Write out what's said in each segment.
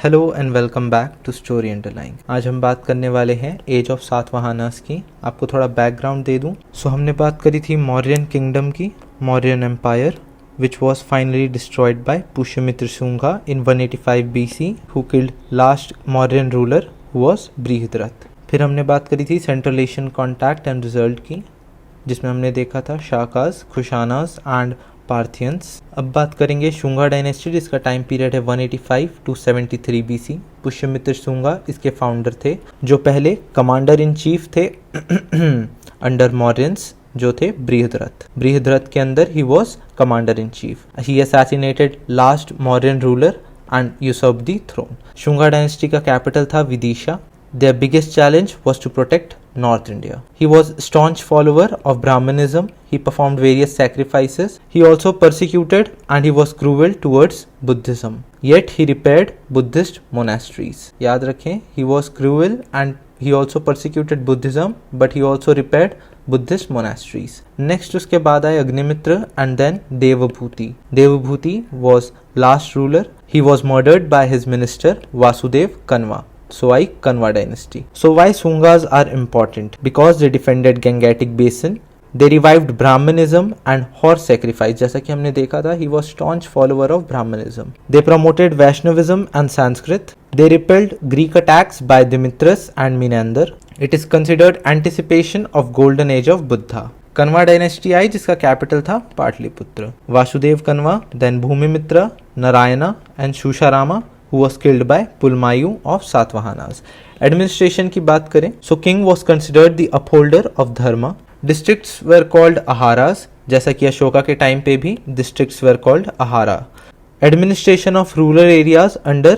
Hello and welcome back to story underline. आज हम बात करने वाले हैं एज ऑफ सातवाहनास की। आपको थोड़ा बैकग्राउंड दे दूं। हमने बात करी थी मौर्यन किंगडम की, Mauryan empire which was finally destroyed by Pushyamitra Shunga in 185 BC who killed last Mauryan ruler who was Brihadratha। फिर हमने बात करी थी central Asian contact and result की, जिसमें हमने देखा था शाकास, खुशानास एंड पार्थियंस। अब बात करेंगे शुंगा डायनेस्टी, जिसका टाइम पीरियड है 185 टू 73 BC। पुष्यमित्र शुंगा इसके फाउंडर थे, जो पहले कमांडर इन चीफ थे अंडर मौर्यंस, जो थे बृहद्रथ के अंदर he was commander in chief. He assassinated last Mauryan ruler and usurped the throne. Shunga dynasty का कैपिटल था Vidisha. Their biggest challenge was to protect North India. He was a staunch follower of Brahmanism. He performed various sacrifices. He also persecuted and he was cruel towards Buddhism. Yet he repaired Buddhist monasteries. याद रखें, he was cruel and he also persecuted Buddhism, but he also repaired Buddhist monasteries. Next उसके बाद आए Agnimitra and then Devabhuti. Devabhuti was last ruler. He was murdered by his minister Vasudev Kanva. So why Kanva dynasty? So why Shungas are important? Because they defended Gangetic Basin, they revived Brahmanism and horse sacrifice. जैसा कि हमने देखा था, he was staunch follower of Brahmanism. They promoted Vaishnavism and Sanskrit. They repelled Greek attacks by Demetrius and Menander. It is considered anticipation of golden age of Buddha. Kanva dynasty आई, जिसका capital था Pataliputra. Vasudeva Kanva, then Bhumimitra, Narayana and Susharma who was killed by Pulmayu of Satavahanas. Administration की बात करें, so king was considered the upholder of dharma. Districts were called aharas, जैसा कि अशोका के time पे भी districts were called ahara. Administration of rural areas under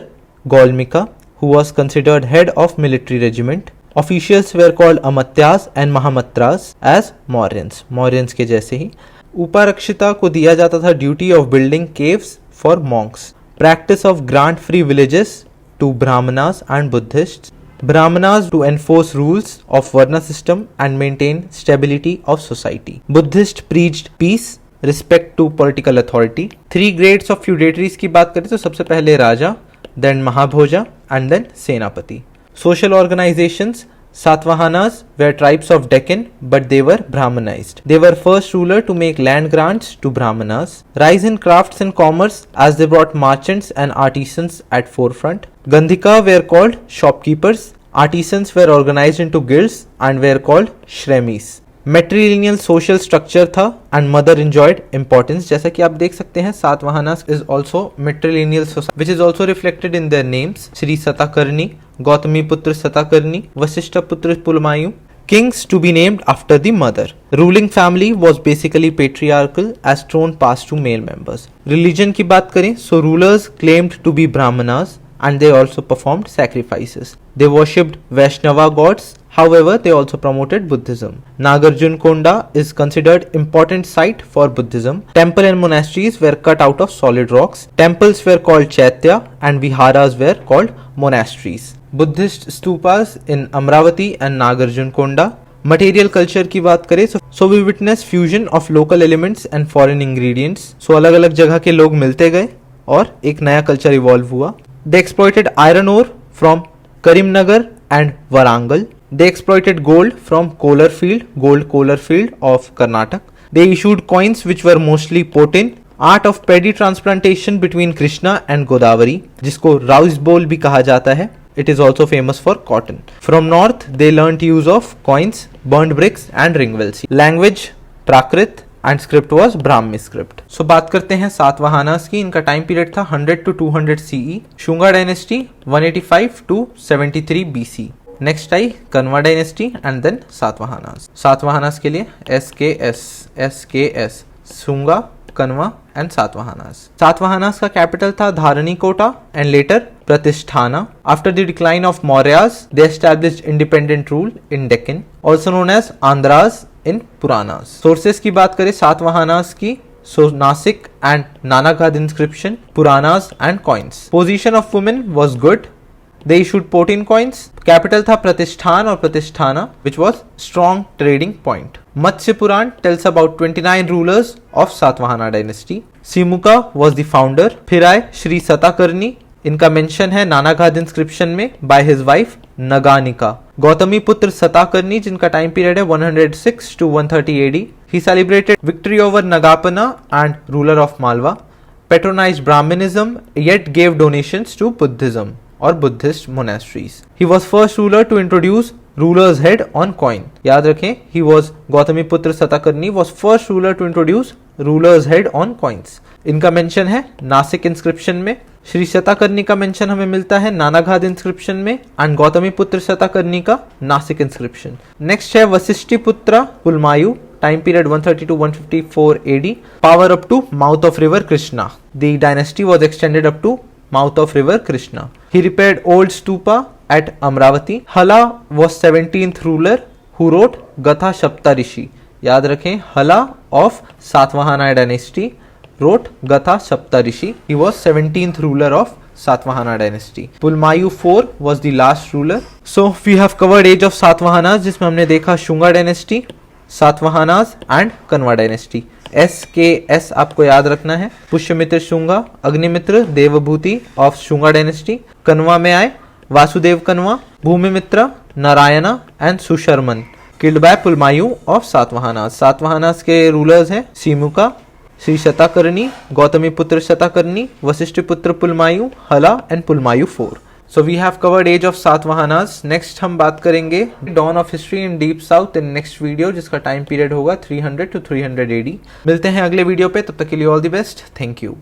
Golmika, who was considered head of military regiment. Officials were called amatyas and mahamatras as Mauryans, Mauryans के जैसे ही। उपारक्षिता को दिया जाता था duty of building caves for monks. Practice of grant free villages to Brahmanas and Buddhists. Brahmanas to enforce rules of Varna system and maintain stability of society. Buddhists preached peace, respect to political authority. Three grades of feudatories की बात करें तो सबसे पहले राजा, then महाभोजा and then सेनापति. Social organizations, Satavahanas were tribes of Deccan, but they were Brahmanized. They were first ruler to make land grants to Brahmanas. Rise in crafts and commerce as they brought merchants and artisans at forefront. Gandhika were called shopkeepers. Artisans were organized into guilds and were called shremis. Matrilineal social structure था and mother enjoyed importance. जैसा कि आप देख सकते हैं, सातवाहनास is also matrilineal society, which is also reflected in their names. Shri सताकर्णी, Gautami पुत्र सताकर्णी, वशिष्ठ पुत्र पुलमायु. Kings to be named after the mother. Ruling family was basically patriarchal as throne passed to male members. Religion की बात करें, so rulers claimed to be Brahmanas and they also performed sacrifices. They worshipped Vaishnava gods. However, they also promoted Buddhism. Nagarjun Konda is considered important site for Buddhism. Temple and monasteries were cut out of solid rocks. Temples were called Chaitya and viharas were called monasteries. Buddhist stupas in Amravati and Nagarjun Konda. Material culture की बात करें, so we witness fusion of local elements and foreign ingredients. So अलग अलग जगह के लोग मिलते गए और एक नया कल्चर इवॉल्व हुआ. They exploited iron ore from Karimnagar and Warangal. They exploited gold from Kolar field of Karnataka. They issued coins which were mostly potin. Art of paddy transplantation between Krishna and Godavari, जिसको Rouse बोल भी कहा जाता है. It is also famous for cotton. From north, they learnt use of coins, burned bricks and ring wells. Language Prakrit and script was Brahmi script. So बात करते हैं सातवाहनास की. इनका टाइम पीरियड था 100 to 200 CE. Shunga dynasty 185 to 73 BC. Next आई Kanva dynasty and then Satavahanas. Satavahanas के लिए SKS Shunga, Kanva and Satavahanas. Satavahanas का कैपिटल था Dharanikota and later Pratishthana. After the decline of Mauryas, they established independent rule in Deccan, also known as Andhras in Puranas. Sources की बात करें सातवाहनास की, so Nasik and Nanagad inscription, Puranas and coins. Position of women was good. They issued 14 coins. Capital था प्रतिष्ठान और प्रतिष्ठाना, which was strong trading point. Matsya Puran tells about 29 rulers of Satvahana dynasty. Simuka was the founder. फिर आए श्री सताकर्णी, इनका mention है नानाघात inscription में by his wife नगानिका। Gautami पुत्र सताकर्णी जिनका टाइम पीरियड है 106 to 130 AD। He celebrated victory over Nahapana and ruler of Malwa, patronized Brahminism yet gave donations to Buddhism or Buddhist monasteries. He was first ruler to introduce ruler's head on coin. याद रखें, he was Gautami पुत्र सताकर्णी was first ruler to introduce ruler's head on coins. इनका mention है Nashik inscription में। श्री सताकर्णी का mention हमें मिलता है नानाघात इंस्क्रिप्शन में एंड गौतमी पुत्र सताकर्णी का नासिक इंस्क्रिप्शन। नेक्स्ट है वशिष्ठी पुत्र पुलमायु, time period 130 to 154 AD, power up to mouth of river Krishna. The dynasty was extended up to mouth of river Krishna. He repaired old stupa at Amravati. Hala was 17th ruler who wrote Gatha Saptarishi. याद रखें, Hala of Satvahana dynasty wrote Gatha Saptarishi. He was 17th ruler of Satvahana dynasty. Pulmayu IV was the last ruler. So we have covered age of Satvahanas जिसमें हमने देखा Shunga dynasty, Satavahanas and Kanva dynasty. SKS आपको याद रखना है। Pushyamitra Shunga, Agnimitra Devabhuti of Shunga dynasty. Kanva में आए Vasudeva Kanva, Bhumimitra, Narayana and Susharman, killed by Pulumayi of Satavahanas. Satavahanas के रूलर्स हैं सीमुका, श्री शताकर्णी, गौतमी पुत्र शताकर्णी, वशिष्ठ पुत्र पुलमायु, हला and पुलमायु IV। So we have covered age of Satvahanas. Next हम बात करेंगे Dawn of History in Deep South in next video, जिसका टाइम पीरियड होगा 300 to 300 AD। मिलते हैं अगले वीडियो पे, तब तक के लिए all the best, thank you.